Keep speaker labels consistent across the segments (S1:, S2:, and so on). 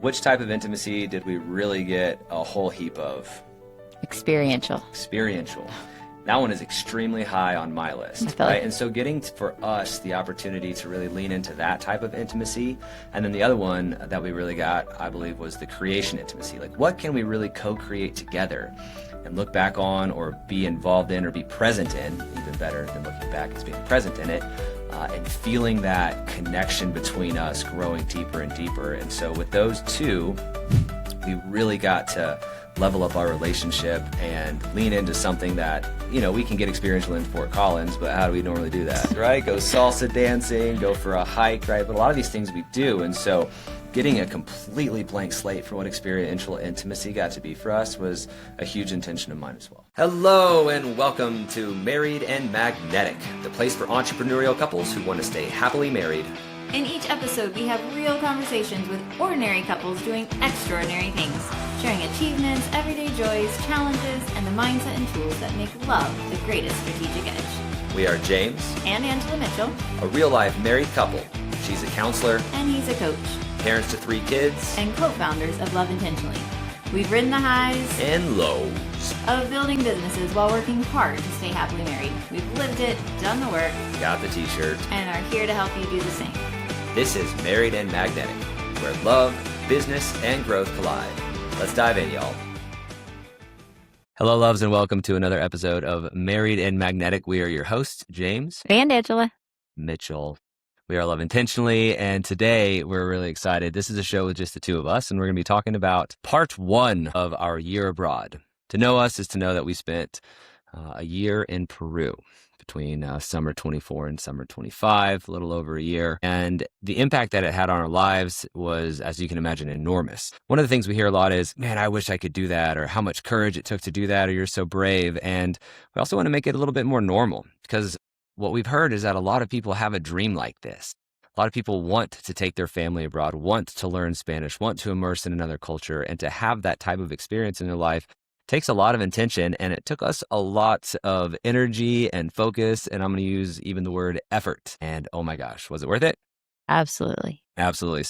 S1: which type of intimacy did we really get a whole heap of?
S2: Experiential.
S1: That one is extremely high on my list, right? And so getting for us the opportunity to really lean into that type of intimacy. And then the other one that we really got, I believe, was the creation intimacy. Like, what can we really co-create together and look back on or be involved in or be present in, even better than looking back, is being present in it, and feeling that connection between us growing deeper and deeper. And so with those two, we really got to level up our relationship and lean into something that, we can get experiential in Fort Collins, but how do we normally do that, right? Go salsa dancing, go for a hike, right? But a lot of these things we do. And so getting a completely blank slate for what experiential intimacy got to be for us was a huge intention of mine as well. Hello and welcome to Married and Magnetic, the place for entrepreneurial couples who want to stay happily married.
S3: In each episode, we have real conversations with ordinary couples doing extraordinary things, sharing achievements, everyday joys, challenges, and the mindset and tools that make love the greatest strategic edge.
S1: We are James
S3: and Angela Mitchell,
S1: a real-life married couple. She's a counselor,
S3: and he's a coach,
S1: parents to 3 kids,
S3: and co-founders of Love Intentionally. We've ridden the highs
S1: and lows
S3: of building businesses while working hard to stay happily married. We've lived it, done the work,
S1: got the t-shirt,
S3: and are here to help you do the same.
S1: This is Married and Magnetic, where love, business, and growth collide. Let's dive in, y'all. Hello, loves, and welcome to another episode of Married and Magnetic. We are your hosts, James
S2: and Angela
S1: Mitchell. We are Love Intentionally, and today we're really excited. This is a show with just the two of us, and we're going to be talking about part 1 of our year abroad. To know us is to know that we spent a year in Peru between summer 24 and summer 25, a little over a year. And the impact that it had on our lives was, as you can imagine, enormous. One of the things we hear a lot is, man, I wish I could do that, or how much courage it took to do that, or you're so brave. And we also want to make it a little bit more normal, because what we've heard is that a lot of people have a dream like this. A lot of people want to take their family abroad, want to learn Spanish, want to immerse in another culture, and to have that type of experience in their life takes a lot of intention, and it took us a lot of energy and focus, and I'm going to use even the word effort. And oh my gosh, was it worth it?
S2: Absolutely.
S1: Absolutely.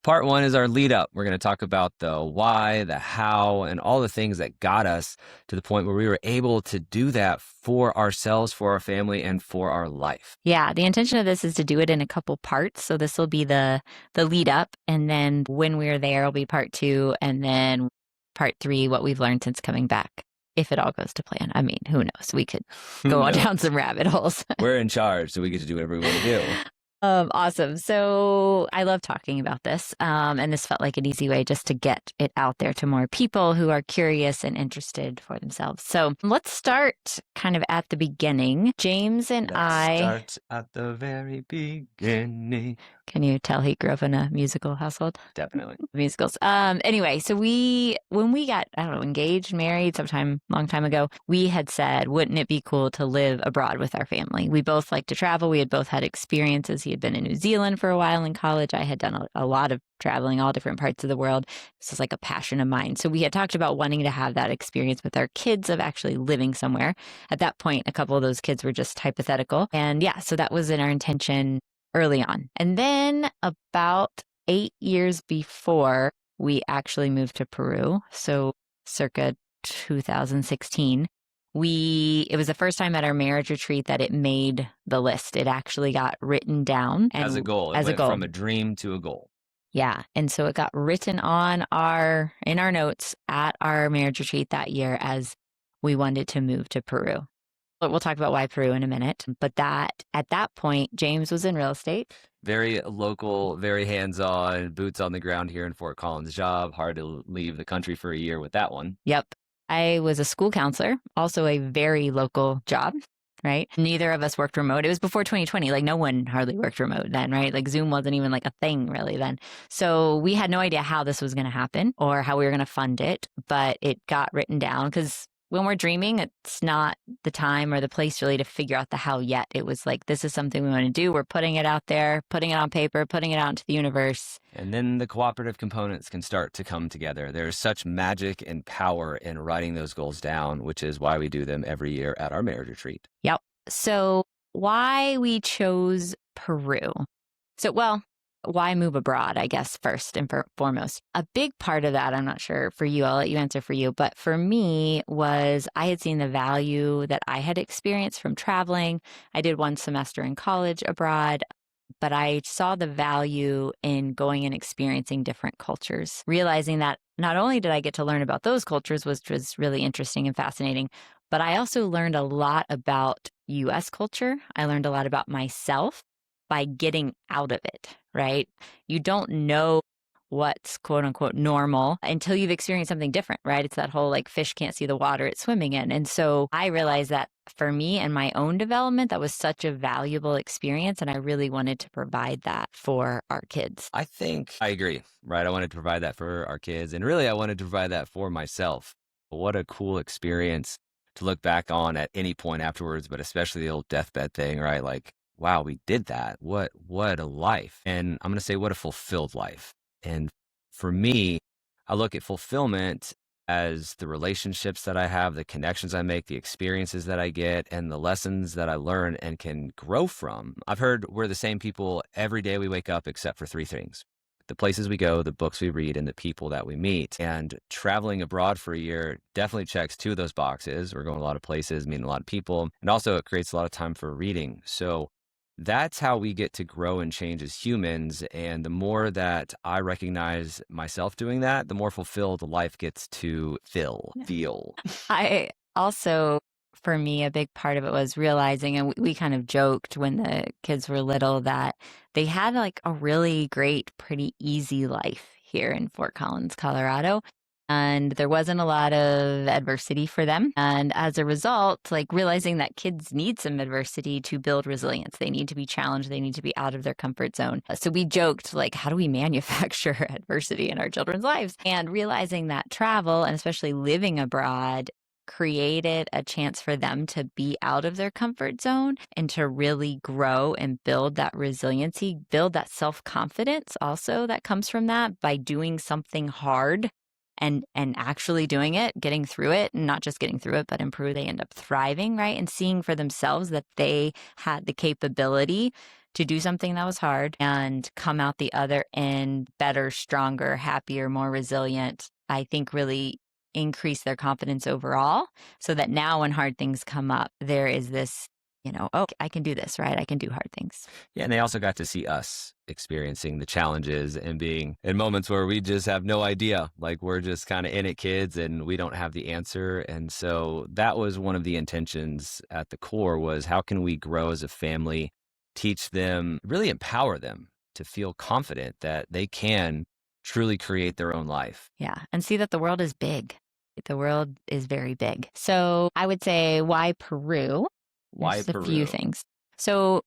S1: Part 1 is our lead up. We're going to talk about the why, the how, and all the things that got us to the point where we were able to do that for ourselves, for our family, and for our life.
S2: Yeah, the intention of this is to do it in a couple parts. So this will be the lead up, and then when we're there, it'll be part 2, and then part 3, what we've learned since coming back, if it all goes to plan. I mean, who knows? We could go on down some rabbit holes.
S1: We're in charge, so we get to do whatever we want to do.
S2: Awesome. So I love talking about this, and this felt like an easy way just to get it out there to more people who are curious and interested for themselves. So let's start kind of at the beginning. James and I
S1: start at the very beginning.
S2: Can you tell he grew up in a musical household?
S1: Definitely.
S2: Musicals. Anyway, so when we got, engaged, married sometime, long time ago, we had said, wouldn't it be cool to live abroad with our family? We both like to travel. We had both had experiences. He had been in New Zealand for a while in college. I had done a lot of traveling, all different parts of the world. This is like a passion of mine. So we had talked about wanting to have that experience with our kids of actually living somewhere. At that point, a couple of those kids were just hypothetical. And yeah, so that was in our intention early on. And then about 8 years before we actually moved to Peru, so circa 2016, it was the first time at our marriage retreat that it made the list. It actually got written down.
S1: As a goal. It went from a dream to a goal.
S2: Yeah. And so it got written in our notes at our marriage retreat that year as we wanted to move to Peru. We'll talk about why Peru in a minute, but at that point, James was in real estate.
S1: Very local, very hands-on, boots on the ground here in Fort Collins job. Hard to leave the country for a year with that one.
S2: Yep. I was a school counselor, also a very local job, right? Neither of us worked remote. It was before 2020. Like no one hardly worked remote then, right? Like Zoom wasn't even like a thing really then. So we had no idea how this was going to happen or how we were going to fund it, but it got written down because when we're dreaming, it's not the time or the place really to figure out the how yet. It was like, this is something we want to do. We're putting it out there, putting it on paper, putting it out into the universe.
S1: And then the cooperative components can start to come together. There's such magic and power in writing those goals down, which is why we do them every year at our marriage retreat.
S2: Yep. So why we chose Peru. So, well, why move abroad, I guess, first and foremost. A big part of that, I'm not sure for you, I'll let you answer for you, but for me was I had seen the value that I had experienced from traveling. I did 1 semester in college abroad, but I saw the value in going and experiencing different cultures, realizing that not only did I get to learn about those cultures, which was really interesting and fascinating, but I also learned a lot about US culture. I learned a lot about myself by getting out of it, right? You don't know what's quote unquote normal until you've experienced something different, right? It's that whole like fish can't see the water it's swimming in. And so I realized that for me and my own development, that was such a valuable experience. And I really wanted to provide that for our kids.
S1: I think I agree, right? I wanted to provide that for our kids. And really, I wanted to provide that for myself. What a cool experience to look back on at any point afterwards, but especially the old deathbed thing, right? Like, wow, we did that. What a life. And I'm going to say, what a fulfilled life. And for me, I look at fulfillment as the relationships that I have, the connections I make, the experiences that I get, and the lessons that I learn and can grow from. I've heard we're the same people every day we wake up except for 3 things: the places we go, the books we read, and the people that we meet. And traveling abroad for a year definitely checks 2 of those boxes. We're going a lot of places, meeting a lot of people, and also it creates a lot of time for reading. So that's how we get to grow and change as humans. And the more that I recognize myself doing that, the more fulfilled life gets to feel.
S2: I also, for me, a big part of it was realizing, and we kind of joked when the kids were little, that they had like a really great, pretty easy life here in Fort Collins, Colorado. And there wasn't a lot of adversity for them. And as a result, like realizing that kids need some adversity to build resilience. They need to be challenged. They need to be out of their comfort zone. So we joked, like, how do we manufacture adversity in our children's lives? And realizing that travel, and especially living abroad, created a chance for them to be out of their comfort zone and to really grow and build that resiliency, build that self-confidence also that comes from that by doing something hard and actually doing it, getting through it, and not just getting through it, but improve. They end up thriving, right? And seeing for themselves that they had the capability to do something that was hard and come out the other end better, stronger, happier, more resilient, I think really increase their confidence overall, so that now when hard things come up, there is this, oh, I can do this, right? I can do hard things.
S1: Yeah, and they also got to see us experiencing the challenges and being in moments where we just have no idea. Like, we're just kind of in it, kids, and we don't have the answer. And so that was one of the intentions at the core, was how can we grow as a family, teach them, really empower them to feel confident that they can truly create their own life.
S2: Yeah, and see that the world is big. The world is very big. So I would say, why Peru?
S1: Why Peru?
S2: A few things. So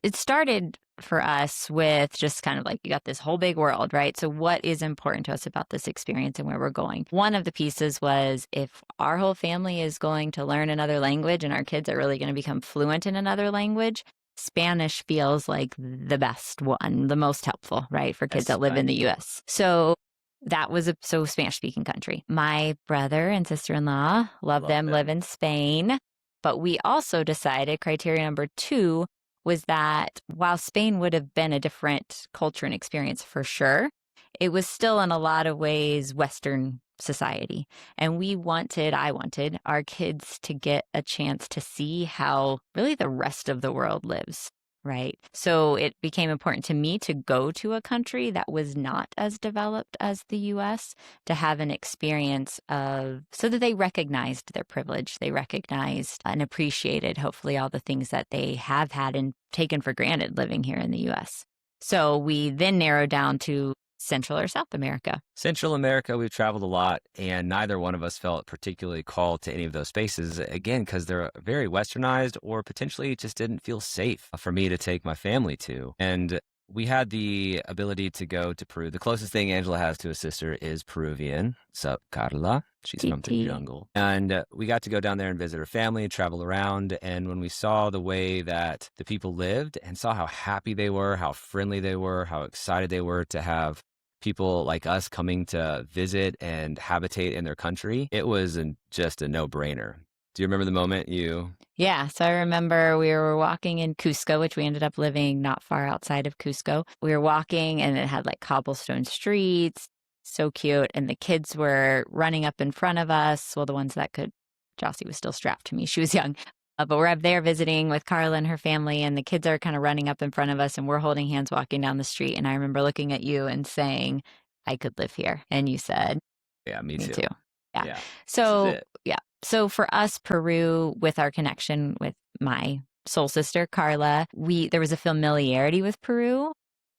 S2: it started for us with just kind of like, you got this whole big world, right? So what is important to us about this experience and where we're going? One of the pieces was, if our whole family is going to learn another language and our kids are really going to become fluent in another language, Spanish feels like the best one, the most helpful, right? For kids that live in the US. So that was a Spanish speaking country. My brother and sister-in-law love them, live in Spain. But we also decided criteria number 2 was that while Spain would have been a different culture and experience for sure, it was still in a lot of ways Western society. And I wanted our kids to get a chance to see how really the rest of the world lives. Right. So it became important to me to go to a country that was not as developed as the US, to have an experience so that they recognized their privilege. They recognized and appreciated, hopefully, all the things that they have had and taken for granted living here in the US. So we then narrowed down to Central or South America.
S1: Central America, we've traveled a lot, and neither one of us felt particularly called to any of those spaces, again, because they're very westernized, or potentially just didn't feel safe for me to take my family to. And we had the ability to go to Peru. The closest thing Angela has to a sister is Peruvian. Sup, Carla? She's from the jungle. And we got to go down there and visit her family, travel around. And when we saw the way that the people lived and saw how happy they were, how friendly they were, how excited they were to have people like us coming to visit and habitate in their country, it was just a no-brainer. Do you remember the moment you?
S2: Yeah, so I remember we were walking in Cusco, which we ended up living not far outside of Cusco. We were walking and it had like cobblestone streets, so cute. And the kids were running up in front of us. Well, the ones that could, Jossie was still strapped to me. She was young. But we're up there visiting with Carla and her family, and the kids are kind of running up in front of us, and we're holding hands walking down the street. And I remember looking at you and saying, I could live here. And you said,
S1: Yeah, me
S2: me
S1: too.
S2: too. Yeah.
S1: Yeah. This is
S2: So,
S1: it.
S2: yeah. So for us, Peru, with our connection with my soul sister, Carla, there was a familiarity with Peru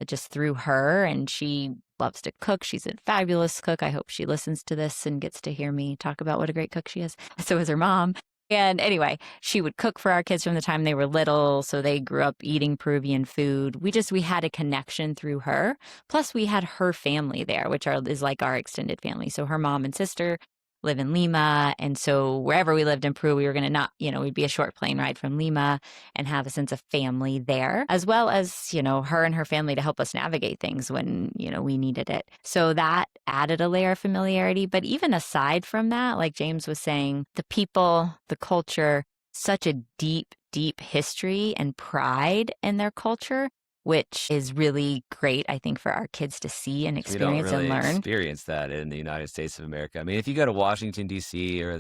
S2: just through her, and she loves to cook. She's a fabulous cook. I hope she listens to this and gets to hear me talk about what a great cook she is. So is her mom. And anyway, she would cook for our kids from the time they were little. So they grew up eating Peruvian food. We had a connection through her. Plus, we had her family there, which is like our extended family. So her mom and sister live in Lima. And so wherever we lived in Peru, we were going to we'd be a short plane ride from Lima and have a sense of family there, as well as, her and her family to help us navigate things when, we needed it. So that added a layer of familiarity. But even aside from that, like James was saying, the people, the culture, such a deep, deep history and pride in their culture, which is really great, I think, for our kids to see and experience
S1: we don't really
S2: and learn.
S1: experience that in the United States of America. I mean, if you go to Washington, D.C. or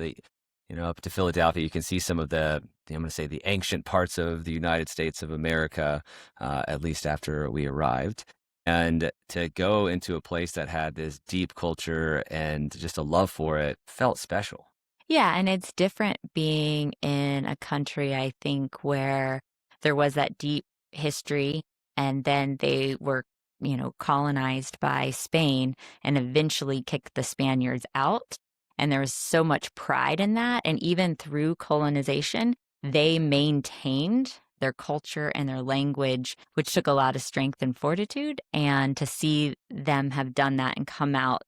S1: up to Philadelphia, you can see some of I'm going to say the ancient parts of the United States of America, at least after we arrived. And to go into a place that had this deep culture and just a love for it felt special.
S2: Yeah, and it's different being in a country, I think, where there was that deep history and then they were, colonized by Spain and eventually kicked the Spaniards out. And there was so much pride in that. And even through colonization, they maintained their culture and their language, which took a lot of strength and fortitude. And to see them have done that and come out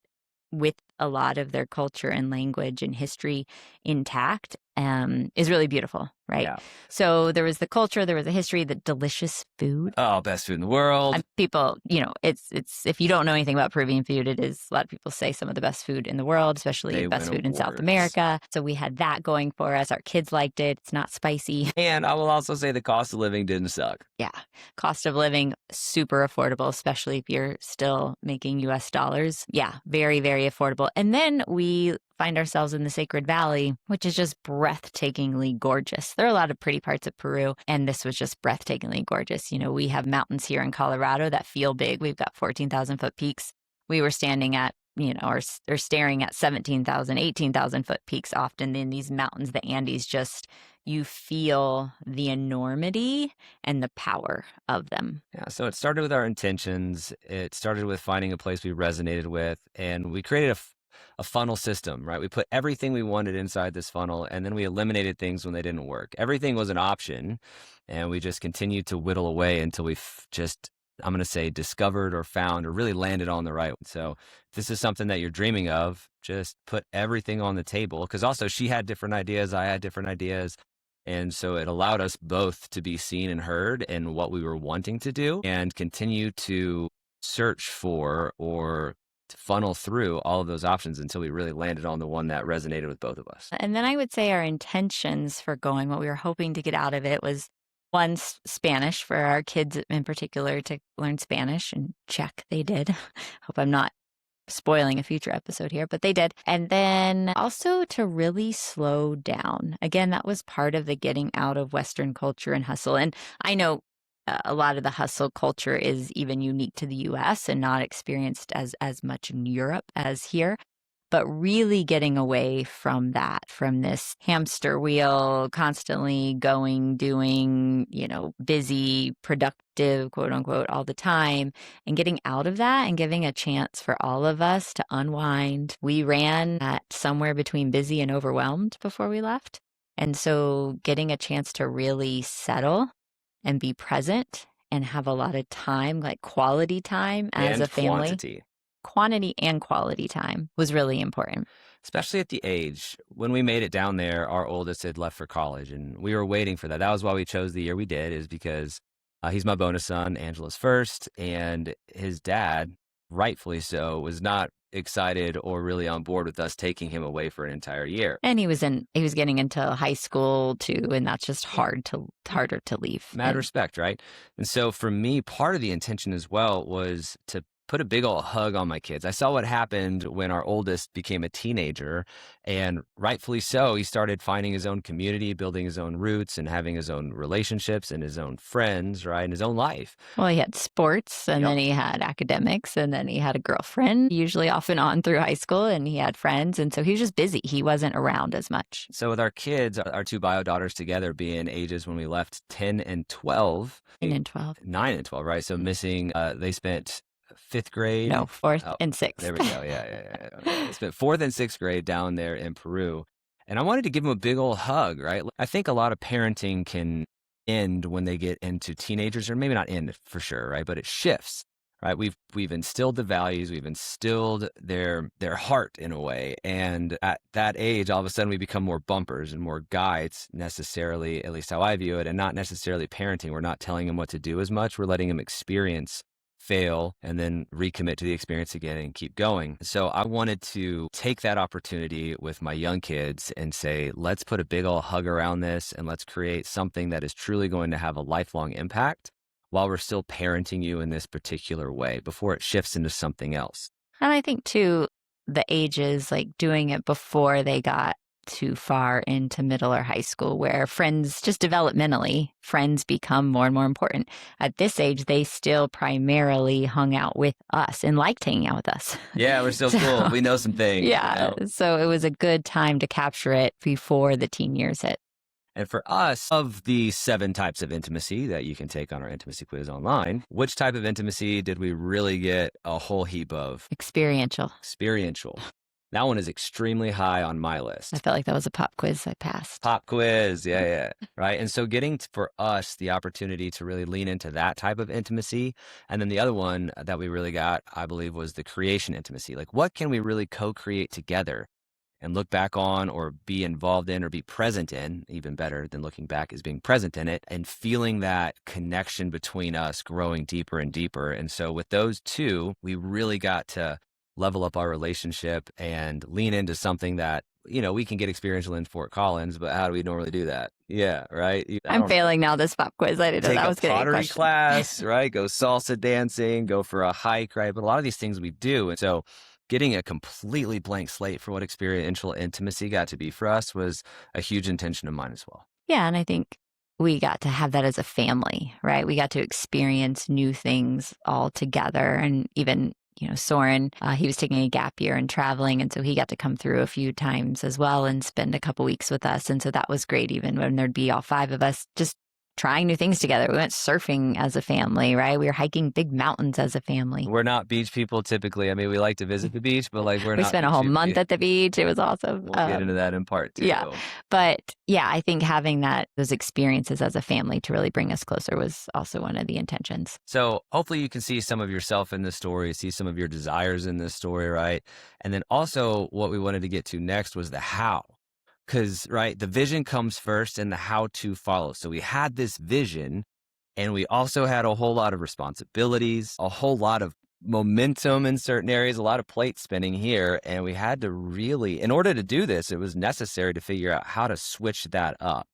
S2: with a lot of their culture and language and history intact is really beautiful, right?
S1: Yeah.
S2: So there was the culture, there was the history, the delicious food.
S1: Oh, best food in the world.
S2: People, it's if you don't know anything about Peruvian food, it is, a lot of people say, some of the best food in the world, especially best food in South America. So we had that going for us. Our kids liked it. It's not spicy.
S1: And I will also say the cost of living didn't suck.
S2: Yeah. Cost of living, super affordable, especially if you're still making US dollars. Yeah. Very, very affordable. And then we find ourselves in the Sacred Valley, which is just breathtakingly gorgeous. There are a lot of pretty parts of Peru, and this was just breathtakingly gorgeous. We have mountains here in Colorado that feel big. We've got 14,000 foot peaks. We were standing at, or staring at 17,000, 18,000 foot peaks often in these mountains, the Andes. Just, you feel the enormity and the power of them.
S1: Yeah, so it started with our intentions. It started with finding a place we resonated with, and we created a funnel system, right? We put everything we wanted inside this funnel, and then we eliminated things when they didn't work. Everything was an option, and we just continued to whittle away until we just, I'm going to say, discovered or found or really landed on the right one. So if this is something that you're dreaming of, just put everything on the table, because also she had different ideas, I had different ideas. And so it allowed us both to be seen and heard in what we were wanting to do and continue to search for or to funnel through all of those options until we really landed on the one that resonated with both of us.
S2: And then I would say our intentions for going, what we were hoping to get out of it was, one, Spanish for our kids in particular, to learn Spanish, and check, they did. Hope I'm not spoiling a future episode here, but they did. And then also to really slow down. Again, that was part of the getting out of Western culture and hustle. And I know a lot of the hustle culture is even unique to the US and not experienced as much in Europe as here. But really getting away from that, from this hamster wheel, constantly going, doing, busy, productive, quote unquote, all the time, and getting out of that and giving a chance for all of us to unwind. We ran at somewhere between busy and overwhelmed before we left. And so getting a chance to really settle and be present and have a lot of time, like quality time as a family. Quantity and quality time was really important.
S1: Especially at the age when we made it down there, our oldest had left for college, and we were waiting for that. That was why we chose the year we did, is because he's my bonus son, Angela's first, and his dad, rightfully so, was not excited or really on board with us taking him away for an entire year.
S2: And he was getting into high school too, and that's just harder to leave.
S1: Mad respect, right? And so for me, part of the intention as well was to put a big old hug on my kids. I saw what happened when our oldest became a teenager, and rightfully so, he started finding his own community, building his own roots, and having his own relationships and his own friends, right, and his own life.
S2: Well, he had sports, and then he had academics, and then he had a girlfriend, usually off and on through high school, and he had friends, and so he was just busy. He wasn't around as much.
S1: So with our kids, our two bio daughters together being ages when we left 10 and 12.
S2: 9 and 12.
S1: 9 and 12, right? So missing, they spent 5th grade.
S2: No, 4th and 6th.
S1: There we go. Yeah. They spent 4th and 6th grade down there in Peru. And I wanted to give them a big old hug, right? I think a lot of parenting can end when they get into teenagers, or maybe not end for sure, right? But it shifts, right? We've instilled the values, we've instilled their heart in a way. And at that age, all of a sudden we become more bumpers and more guides necessarily, at least how I view it, and not necessarily parenting. We're not telling them what to do as much. We're letting them experience, fail, and then recommit to the experience again and keep going. So I wanted to take that opportunity with my young kids and say, let's put a big old hug around this and let's create something that is truly going to have a lifelong impact while we're still parenting you in this particular way before it shifts into something else.
S2: And I think too, the ages, like doing it before they got too far into middle or high school, where friends, just developmentally, friends become more and more important. At this age, they still primarily hung out with us and liked hanging out with us.
S1: Yeah, we're still cool. We know some things.
S2: Yeah. You know? So it was a good time to capture it before the teen years hit.
S1: And for us, of the 7 types of intimacy that you can take on our intimacy quiz online, which type of intimacy did we really get a whole heap of?
S2: Experiential.
S1: That one is extremely high on my list.
S2: I felt like that was a pop quiz I passed.
S1: Pop quiz, yeah. Right. And so getting for us the opportunity to really lean into that type of intimacy. And then the other one that we really got, I believe, was the creation intimacy. Like, what can we really co-create together and look back on, or be involved in, or be present in? Even better than looking back is being present in it and feeling that connection between us growing deeper and deeper. And so with those two, we really got to level up our relationship and lean into something that, you know, we can get experiential in Fort Collins, but how do we normally do that? Yeah, right.
S2: I'm failing now this pop quiz. I didn't know that was going to be a
S1: pottery class, right? Go salsa dancing, go for a hike, right? But a lot of these things we do. And so getting a completely blank slate for what experiential intimacy got to be for us was a huge intention of mine as well.
S2: Yeah, and I think we got to have that as a family, right? We got to experience new things all together. And even, you know, Soren, he was taking a gap year and traveling. And so he got to come through a few times as well and spend a couple weeks with us. And so that was great, even when there'd be all 5 of us just trying new things together. We went surfing as a family, right? We were hiking big mountains as a family.
S1: We're not beach people typically. I mean, we like to visit the beach, but like we
S2: spent a whole month at the beach. It was awesome.
S1: We'll get into that in part 2.
S2: Yeah. But yeah, I think having those experiences as a family to really bring us closer was also one of the intentions.
S1: So hopefully you can see some of yourself in this story, see some of your desires in this story, right? And then also what we wanted to get to next was the how. Because, right, the vision comes first and the how to follow. So we had this vision and we also had a whole lot of responsibilities, a whole lot of momentum in certain areas, a lot of plate spinning here. And we had to really, in order to do this, it was necessary to figure out how to switch that up.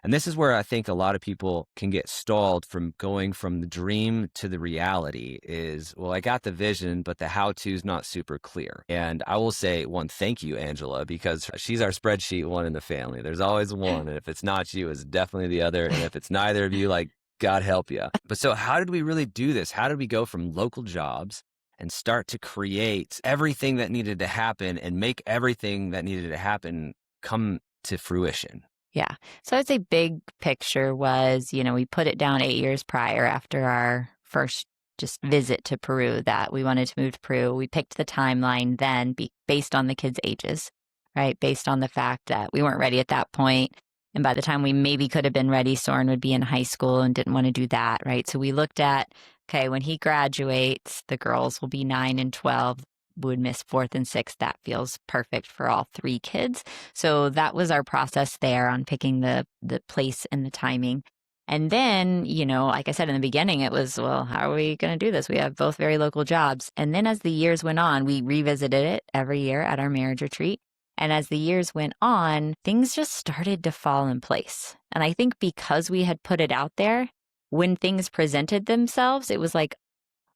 S1: And this is where I think a lot of people can get stalled from going from the dream to the reality is, well, I got the vision, but the how-to is not super clear. And I will say one, thank you, Angela, because she's our spreadsheet one in the family. There's always one. And if it's not you, it's definitely the other. And if it's neither of you, like, God help you. But so how did we really do this? How did we go from local jobs and start to create everything that needed to happen and make everything that needed to happen come to fruition?
S2: Yeah. So I'd say big picture was, you know, we put it down 8 years prior after our first just visit to Peru that we wanted to move to Peru. We picked the timeline then based on the kids' ages, right? Based on the fact that we weren't ready at that point. And by the time we maybe could have been ready, Soren would be in high school and didn't want to do that, right? So we looked at, okay, when he graduates, the girls will be 9 and 12. Would miss 4th and 6th. That feels perfect for all 3 kids. So that was our process there on picking the place and the timing. And then, like I said in the beginning, it was, well, how are we going to do this? We have both very local jobs. And then as the years went on, we revisited it every year at our marriage retreat. And as the years went on, things just started to fall in place. And I think because we had put it out there, when things presented themselves, it was like,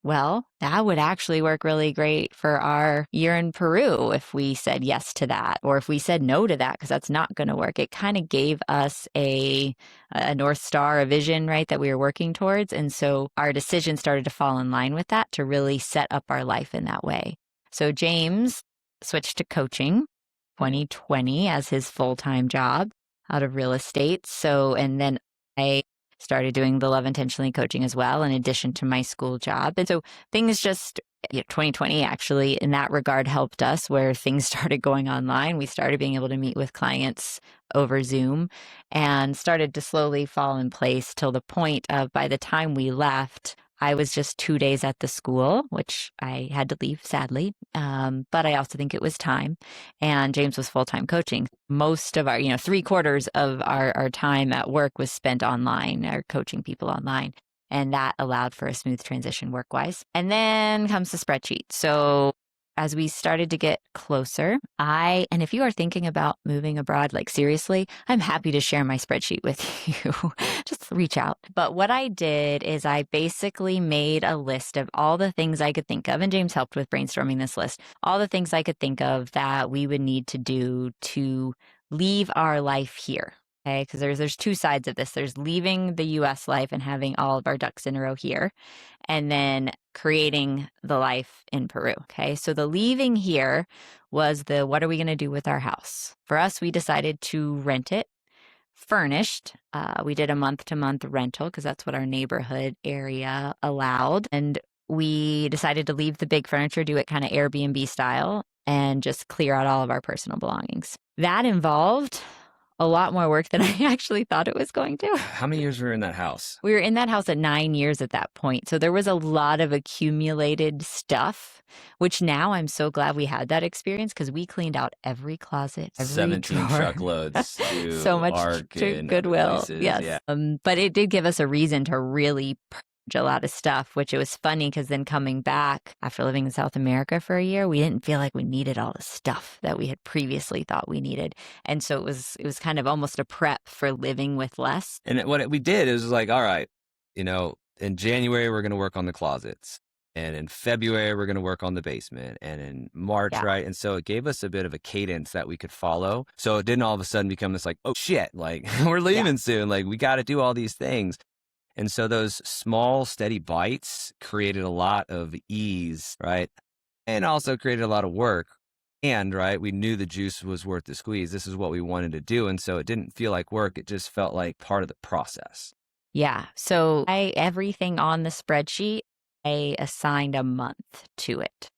S2: well, that would actually work really great for our year in Peru if we said yes to that, or if we said no to that, because that's not going to work. It kind of gave us a North Star, a vision, right, that we were working towards. And so our decision started to fall in line with that to really set up our life in that way. So James switched to coaching 2020 as his full-time job out of real estate. So, and then I started doing the Love Intentionally coaching as well, in addition to my school job. And so things just, 2020 actually in that regard helped us, where things started going online. We started being able to meet with clients over Zoom and started to slowly fall in place till the point of, by the time we left, I was just 2 days at the school, which I had to leave, sadly. But I also think it was time. And James was full-time coaching. Most of our, 3/4 of our time at work was spent online, or coaching people online. And that allowed for a smooth transition work-wise. And then comes the spreadsheet. So as we started to get closer, and if you are thinking about moving abroad, like seriously, I'm happy to share my spreadsheet with you. Just reach out. But what I did is I basically made a list of all the things I could think of, and James helped with brainstorming this list, all the things I could think of that we would need to do to leave our life here. Okay, because there's two sides of this. There's leaving the US life and having all of our ducks in a row here, and then creating the life in Peru. Okay, so the leaving here was what are we going to do with our house? For us, we decided to rent it furnished. We did a month-to-month rental because that's what our neighborhood area allowed. And we decided to leave the big furniture, do it kind of Airbnb style, and just clear out all of our personal belongings. That involved a lot more work than I actually thought it was going to.
S1: How many years were in that house?
S2: We were in that house at 9 years at that point. So there was a lot of accumulated stuff, which now I'm so glad we had that experience, because we cleaned out every closet, every
S1: 17
S2: drawer.
S1: truckloads to
S2: so much
S1: Ark
S2: to
S1: and
S2: Goodwill.
S1: places,
S2: Yes.
S1: yeah.
S2: But it did give us a reason to really purge a lot of stuff, which it was funny because then coming back after living in South America for a year, we didn't feel like we needed all the stuff that we had previously thought we needed. And so it was kind of almost a prep for living with less.
S1: And what we did is like, all right, in January, we're going to work on the closets. And in February, we're going to work on the basement. And in March, right? And so it gave us a bit of a cadence that we could follow. So it didn't all of a sudden become this like, oh shit, like we're leaving soon. Like we got to do all these things. And so those small, steady bites created a lot of ease, right? And also created a lot of work. And, right, we knew the juice was worth the squeeze. This is what we wanted to do. And so it didn't feel like work. It just felt like part of the process.
S2: Yeah. So everything on the spreadsheet, I assigned a month to it.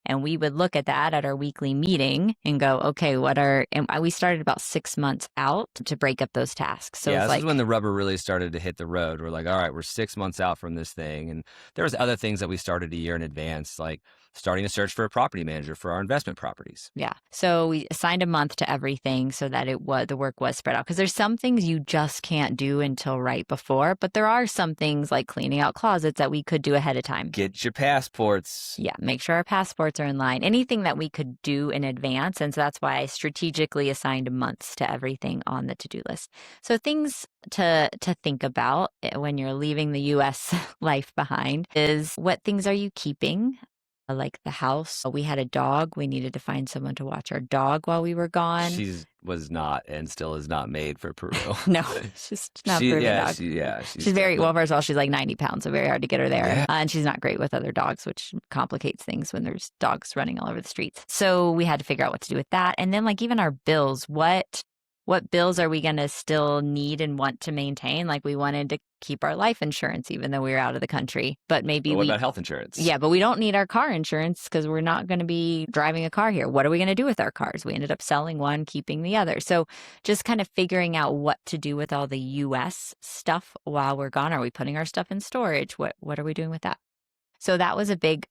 S2: And we would look at that at our weekly meeting and go, okay, and we started about 6 months out to break up those tasks. So
S1: this is when the rubber really started to hit the road. We're like, all right, we're 6 months out from this thing. And there was other things that we started a year in advance, like starting to search for a property manager for our investment properties.
S2: Yeah. So we assigned a month to everything so that the work was spread out. Because there's some things you just can't do until right before. But there are some things like cleaning out closets that we could do ahead of time.
S1: Get your passports.
S2: Yeah. Make sure our passports are in line. Anything that we could do in advance. And so that's why I strategically assigned months to everything on the to-do list. So things to think about when you're leaving the U.S. life behind is, what things are you keeping? Like the house. We had a dog. We needed to find someone to watch our dog while we were gone.
S1: She was not and still is not made for Peru.
S2: No, she's not Peruvian dog. She's very, well, first of all, she's like 90 pounds, so very hard to get her there.
S1: Yeah.
S2: And she's not great with other dogs, which complicates things when there's dogs running all over the streets. So we had to figure out what to do with that. And then like even our bills, what bills are we going to still need and want to maintain? Like we wanted to keep our life insurance even though we were out of the country. But what
S1: about health insurance?
S2: Yeah, but we don't need our car insurance because we're not going to be driving a car here. What are we going to do with our cars? We ended up selling one, keeping the other. So just kind of figuring out what to do with all the U.S. stuff while we're gone. Are we putting our stuff in storage? What are we doing with that? So that was a big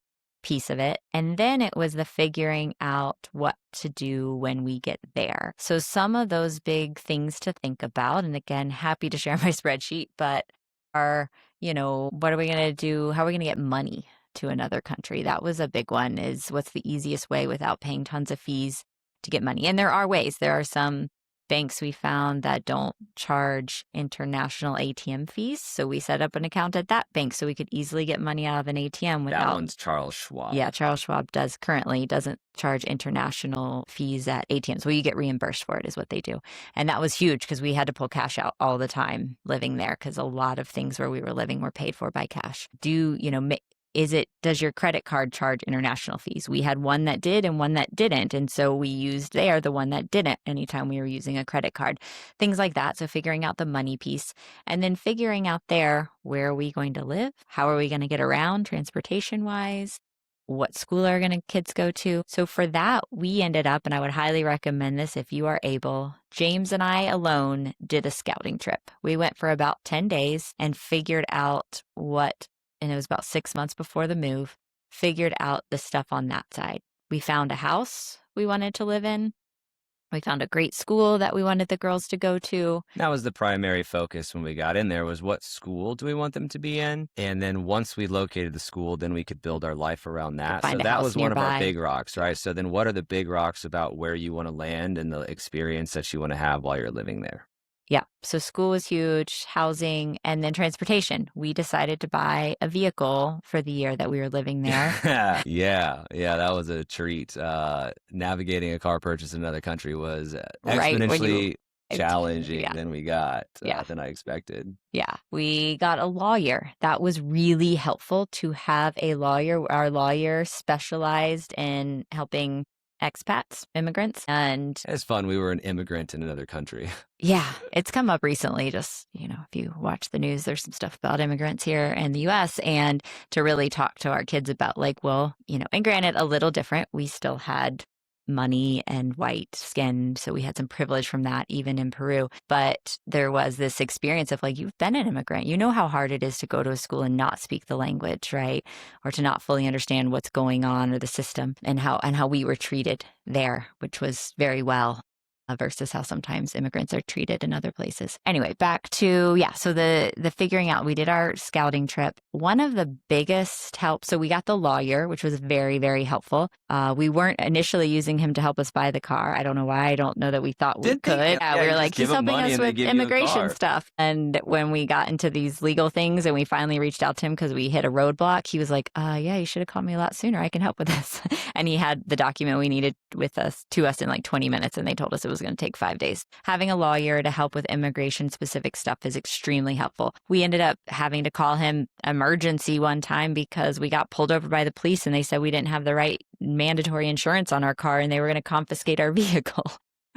S2: piece of it. And then it was the figuring out what to do when we get there. So some of those big things to think about, and again, happy to share my spreadsheet, but are, what are we going to do? How are we going to get money to another country? That was a big one, is what's the easiest way without paying tons of fees to get money? And there are ways. There are some banks we found that don't charge international ATM fees. So we set up an account at that bank so we could easily get money out of an ATM without...
S1: That one's Charles Schwab.
S2: Yeah, Charles Schwab doesn't charge international fees at ATMs. Well, you get reimbursed for it is what they do. And that was huge because we had to pull cash out all the time living there because a lot of things where we were living were paid for by cash. Does your credit card charge international fees? We had one that did and one that didn't. And so we used the one that didn't anytime we were using a credit card, things like that. So figuring out the money piece and then figuring out where are we going to live? How are we going to get around transportation wise? What school are kids go to? So for that, we ended up, and I would highly recommend this if you are able, James and I alone did a scouting trip. We went for about 10 days and figured out and it was about 6 months before the move, figured out the stuff on that side. We found a house we wanted to live in. We found a great school that we wanted the girls to go to.
S1: That was the primary focus when we got in there, was what school do we want them to be in? And then once we located the school, then we could build our life around that. So that was one of our big rocks, right? So then what are the big rocks about where you want to land and the experience that you want to have while you're living there?
S2: Yeah. So school was huge, housing, and then transportation. We decided to buy a vehicle for the year that we were living there.
S1: Yeah. That was a treat. Navigating a car purchase in another country was exponentially challenging than I expected.
S2: Yeah. We got a lawyer. That was really helpful to have a lawyer. Our lawyer specialized in helping expats, immigrants, and
S1: it's fun. We were an immigrant in another country.
S2: Yeah, it's come up recently. Just, if you watch the news, there's some stuff about immigrants here in the US, and to really talk to our kids about and granted, a little different. We still had money and white skin, so we had some privilege from that even in Peru, but there was this experience of you've been an immigrant, you know how hard it is to go to a school and not speak the language, right? Or to not fully understand what's going on or the system, and how we were treated there, which was very well, versus how sometimes immigrants are treated in other places. Anyway, back to, so the figuring out, we did our scouting trip. One of the biggest help, so we got the lawyer, which was very, very helpful. We weren't initially using him to help us buy the car. I don't know why. I don't know that we thought we could. We were he's helping us with immigration stuff. And when we got into these legal things and we finally reached out to him because we hit a roadblock, he was like, you should have called me a lot sooner. I can help with this. And he had the document we needed to us in 20 minutes, and they told us it was going to take 5 days. Having a lawyer to help with immigration specific stuff is extremely helpful. We ended up having to call him emergency one time because we got pulled over by the police and they said we didn't have the right mandatory insurance on our car and they were going to confiscate our vehicle.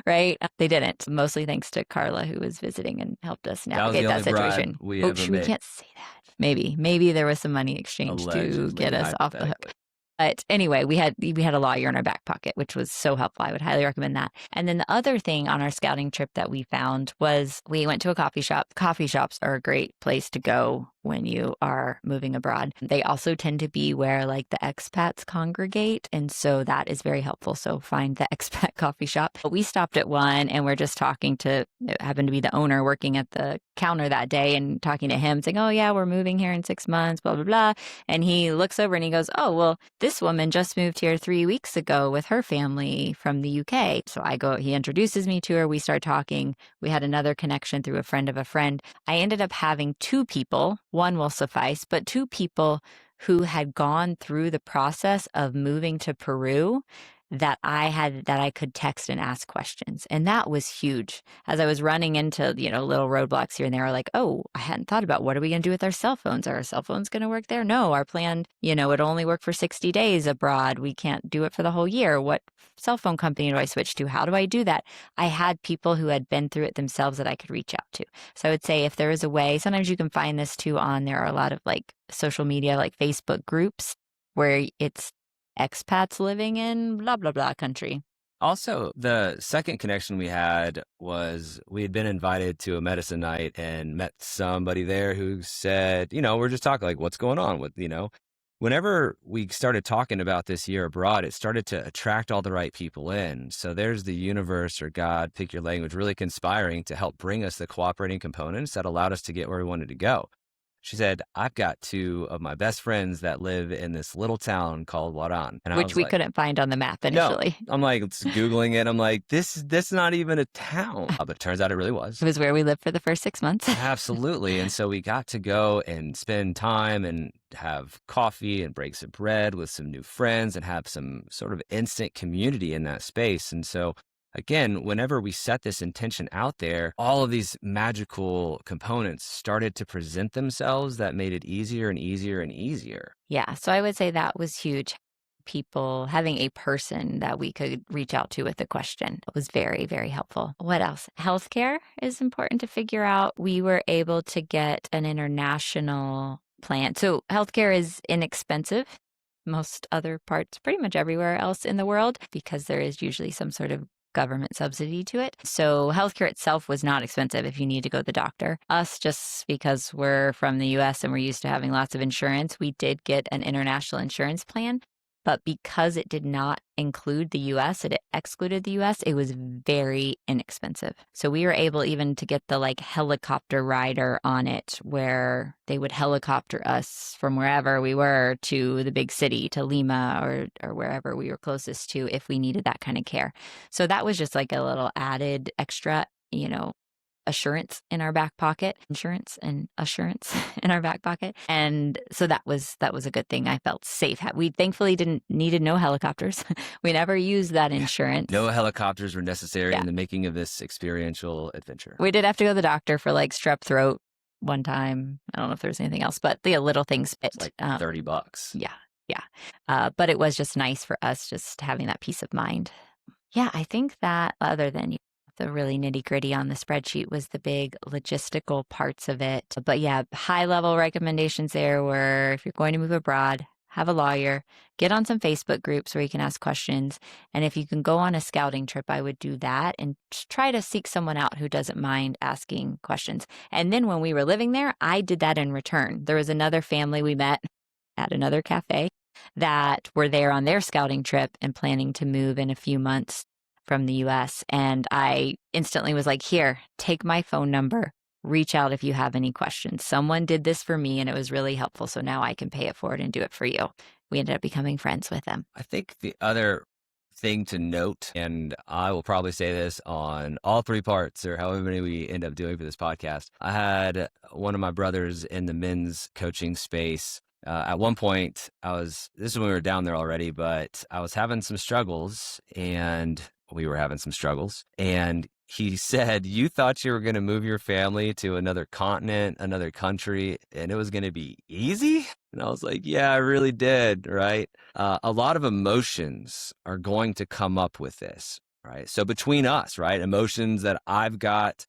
S2: Right? They didn't. Mostly thanks to Carla, who was visiting and helped us navigate that situation.
S1: We
S2: can't say that. Maybe there was some money exchanged to get us off the hook. But anyway, we had a lawyer in our back pocket, which was so helpful. I would highly recommend that. And then the other thing on our scouting trip that we found was we went to a coffee shop. Coffee shops are a great place to go when you are moving abroad. They also tend to be where the expats congregate. And so that is very helpful. So find the expat coffee shop. But we stopped at one and we're just talking to, it happened to be the owner working at the counter that day, and talking to him saying, oh yeah, we're moving here in 6 months, blah, blah, blah. And he looks over and he goes, oh, well, this woman just moved here 3 weeks ago with her family from the UK. So he introduces me to her. We start talking. We had another connection through a friend of a friend. I ended up having 2 people, one will suffice, but 2 people who had gone through the process of moving to Peru that I could text and ask questions. And that was huge. As I was running into, little roadblocks here and there, oh, I hadn't thought about what are we going to do with our cell phones? Are our cell phones going to work there? No, our plan, it only work for 60 days abroad. We can't do it for the whole year. What cell phone company do I switch to? How do I do that? I had people who had been through it themselves that I could reach out to. So I would say if there is a way, sometimes you can find this too there are a lot of social media, Facebook groups where it's expats living in blah, blah, blah country.
S1: Also, the second connection we had was we had been invited to a medicine night and met somebody there who said, we're just talking what's going on with, whenever we started talking about this year abroad, it started to attract all the right people in. So there's the universe or God, pick your language, really conspiring to help bring us the cooperating components that allowed us to get where we wanted to go. She said, I've got two of my best friends that live in this little town called Waran. And
S2: Which we couldn't find on the map initially.
S1: No. I'm like, Googling it. I'm like, this not even a town. But it turns out it really was.
S2: It was where we lived for the first 6 months.
S1: Absolutely. And so we got to go and spend time and have coffee and break some bread with some new friends and have some sort of instant community in that space. And so again, whenever we set this intention out there, all of these magical components started to present themselves that made it easier and easier and easier.
S2: Yeah. So I would say that was huge. People having a person that we could reach out to with a question was very, very helpful. What else? Healthcare is important to figure out. We were able to get an international plan. So healthcare is inexpensive. Most other parts, pretty much everywhere else in the world, because there is usually some sort of government subsidy to it. So healthcare itself was not expensive if you need to go to the doctor. Us, just because we're from the US and we're used to having lots of insurance, we did get an international insurance plan. But because it did not include the US, it excluded the US, it was very inexpensive. So we were able even to get the helicopter rider on it, where they would helicopter us from wherever we were to the big city, to Lima or wherever we were closest to, if we needed that kind of care. So that was just a little added extra, assurance in our back pocket, insurance and assurance in our back pocket. And so that was a good thing. I felt safe. We thankfully needed no helicopters. We never used that insurance.
S1: No helicopters were necessary in the making of this experiential adventure.
S2: We did have to go to the doctor for strep throat one time. I don't know if there was anything else, but the little things.
S1: It's $30.
S2: Yeah. But it was just nice for us just having that peace of mind. Yeah, I think that other than the really nitty gritty on the spreadsheet was the big logistical parts of it. But yeah, high level recommendations there were, if you're going to move abroad, have a lawyer, get on some Facebook groups where you can ask questions. And if you can go on a scouting trip, I would do that and try to seek someone out who doesn't mind asking questions. And then when we were living there, I did that in return. There was another family we met at another cafe that were there on their scouting trip and planning to move in a few months from the US. And I instantly was like, here, take my phone number, reach out if you have any questions. Someone did this for me and it was really helpful. So now I can pay it forward and do it for you. We ended up becoming friends with them.
S1: I think the other thing to note, and I will probably say this on all three parts or however many we end up doing for this podcast, I had one of my brothers in the men's coaching space. At one point, this is when we were down there already, but I was having some struggles and we were having some struggles. And he said, you thought you were going to move your family to another continent, another country, and it was going to be easy? And I was like, yeah, I really did, right? A lot of emotions are going to come up with this, right? So between us, right, emotions that I've got,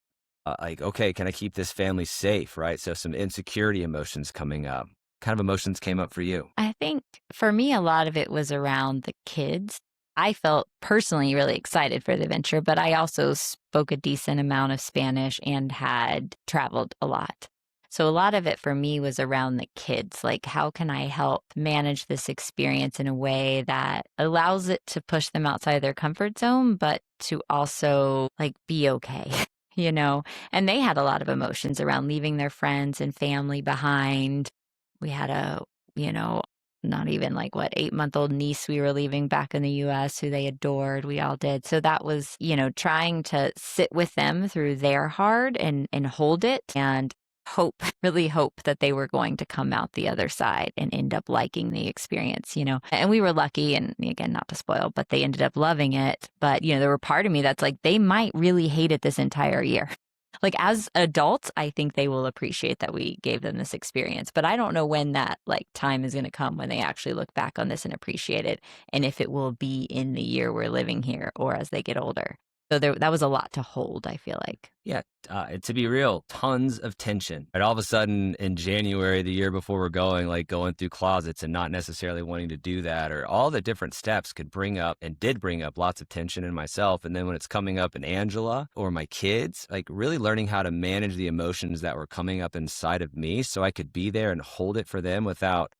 S1: okay, can I keep this family safe, right? So some insecurity emotions coming up. What kind of emotions came up for you?
S2: I think for me, a lot of it was around the kids. I felt personally really excited for the adventure, but I also spoke a decent amount of Spanish and had traveled a lot. So a lot of it for me was around the kids. How can I help manage this experience in a way that allows it to push them outside their comfort zone, but to also be okay, And they had a lot of emotions around leaving their friends and family behind. We had not even 8-month-old niece we were leaving back in the US who they adored. We all did. So that was, trying to sit with them through their hard and hold it and really hope that they were going to come out the other side and end up liking the experience, And we were lucky, and again, not to spoil, but they ended up loving it. But, there were part of me that's they might really hate it this entire year. As adults, I think they will appreciate that we gave them this experience. But I don't know when that time is going to come when they actually look back on this and appreciate it. And if it will be in the year we're living here or as they get older. So that was a lot to hold, I feel like.
S1: Yeah, to be real, tons of tension. And all of a sudden in January, the year before we're going through closets and not necessarily wanting to do that, or all the different steps could bring up and did bring up lots of tension in myself. And then when it's coming up in Angela or my kids, really learning how to manage the emotions that were coming up inside of me so I could be there and hold it for them without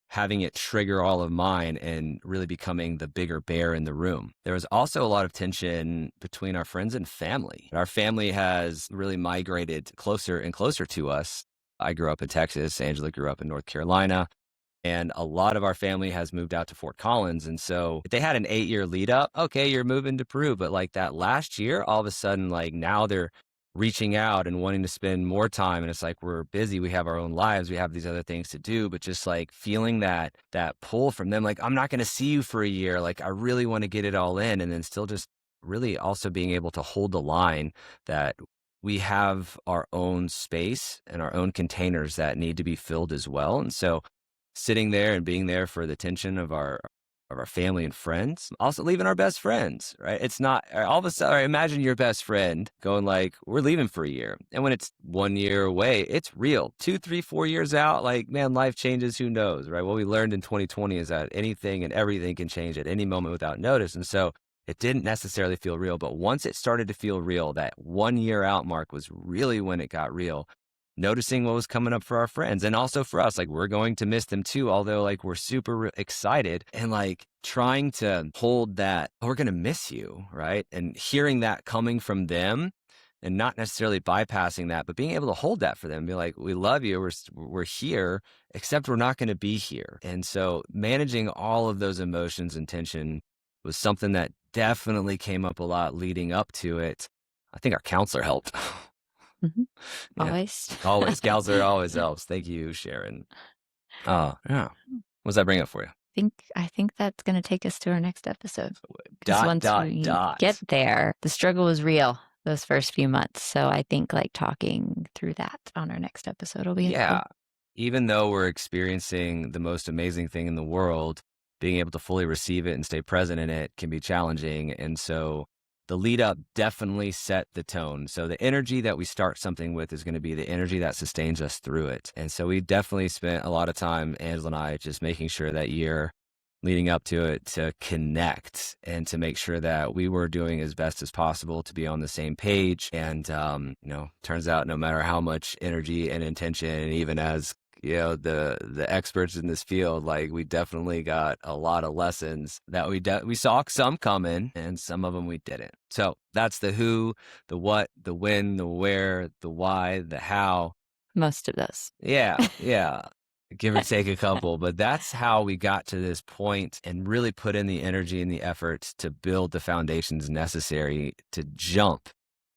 S1: having it trigger all of mine and really becoming the bigger bear in the room. There was also a lot of tension between our friends and family. Our family has really migrated closer and closer to us. I grew up in Texas. Angela grew up in North Carolina. And a lot of our family has moved out to Fort Collins. And so they had an 8-year lead up. Okay, you're moving to Peru. But like that last year, all of a sudden, like now they're reaching out and wanting to spend more time. And it's like, we're busy. We have our own lives. We have these other things to do. But just like feeling that pull from them, like, I'm not going to see you for a year. Like, I really want to get it all in. And then still just really also being able to hold the line that we have our own space and our own containers that need to be filled as well. And so sitting there and being there for the tension of our family and friends, also leaving our best friends, right? It's not all of a sudden, imagine your best friend going like, we're leaving for a year. And when it's 1 year away, it's real. 2, 3, 4 years out, like, man, life changes, who knows, right? What we learned in 2020 is that anything and everything can change at any moment without notice. And so it didn't necessarily feel real, but once it started to feel real, that 1 year out mark was really when it got real. Noticing what was coming up for our friends and also for us, like, we're going to miss them too, although like we're super excited, and like trying to hold that, oh, we're going to miss you, right? And hearing that coming from them and not necessarily bypassing that, but being able to hold that for them, be like, we love you, we're here, except we're not going to be here. And so managing all of those emotions and tension was something that definitely came up a lot leading up to it. I think our counselor helped.
S2: Mm-hmm.
S1: Yeah. Always. Counselor always helps. Thank you, Sharon. Yeah. What does that bring up for you?
S2: I think that's going to take us to our next episode.
S1: Once we
S2: get there, the struggle was real those first few months. So I think like talking through that on our next episode will be helpful.
S1: Even though we're experiencing the most amazing thing in the world, being able to fully receive it and stay present in it can be challenging. And so the lead up definitely set the tone. So the energy that we start something with is going to be the energy that sustains us through it. And so we definitely spent a lot of time, Angela and I, just making sure that year leading up to it to connect and to make sure that we were doing as best as possible to be on the same page. And, turns out no matter how much energy and intention, and even as the experts in this field, like, we definitely got a lot of lessons that we saw some coming and some of them we didn't. So that's the who, the what, the when, the where, the why, the how.
S2: Most of those.
S1: Yeah. Give or take a couple, but that's how we got to this point and really put in the energy and the effort to build the foundations necessary to jump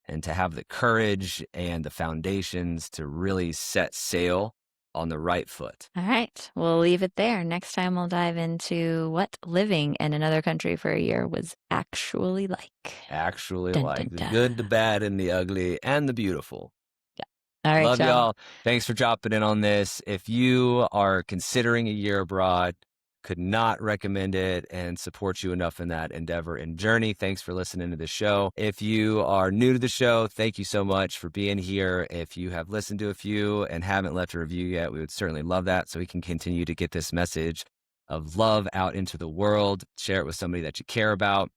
S1: and to have the courage and the foundations to really set sail on the right foot.
S2: All right. We'll leave it there. Next time we'll dive into what living in another country for a year was actually like.
S1: The good, the bad, and the ugly, and the beautiful.
S2: Yeah. All right,
S1: Love y'all. Thanks for dropping in on this. If you are considering a year abroad, could not recommend it and support you enough in that endeavor and journey. Thanks for listening to the show. If you are new to the show, thank you so much for being here. If you have listened to a few and haven't left a review yet, we would certainly love that so we can continue to get this message of love out into the world. Share it with somebody that you care about.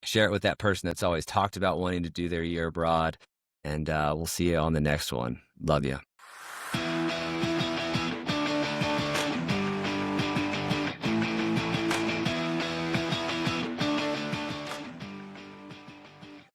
S1: Share it with that person that's always talked about wanting to do their year abroad. And we'll see you on the next one. Love you.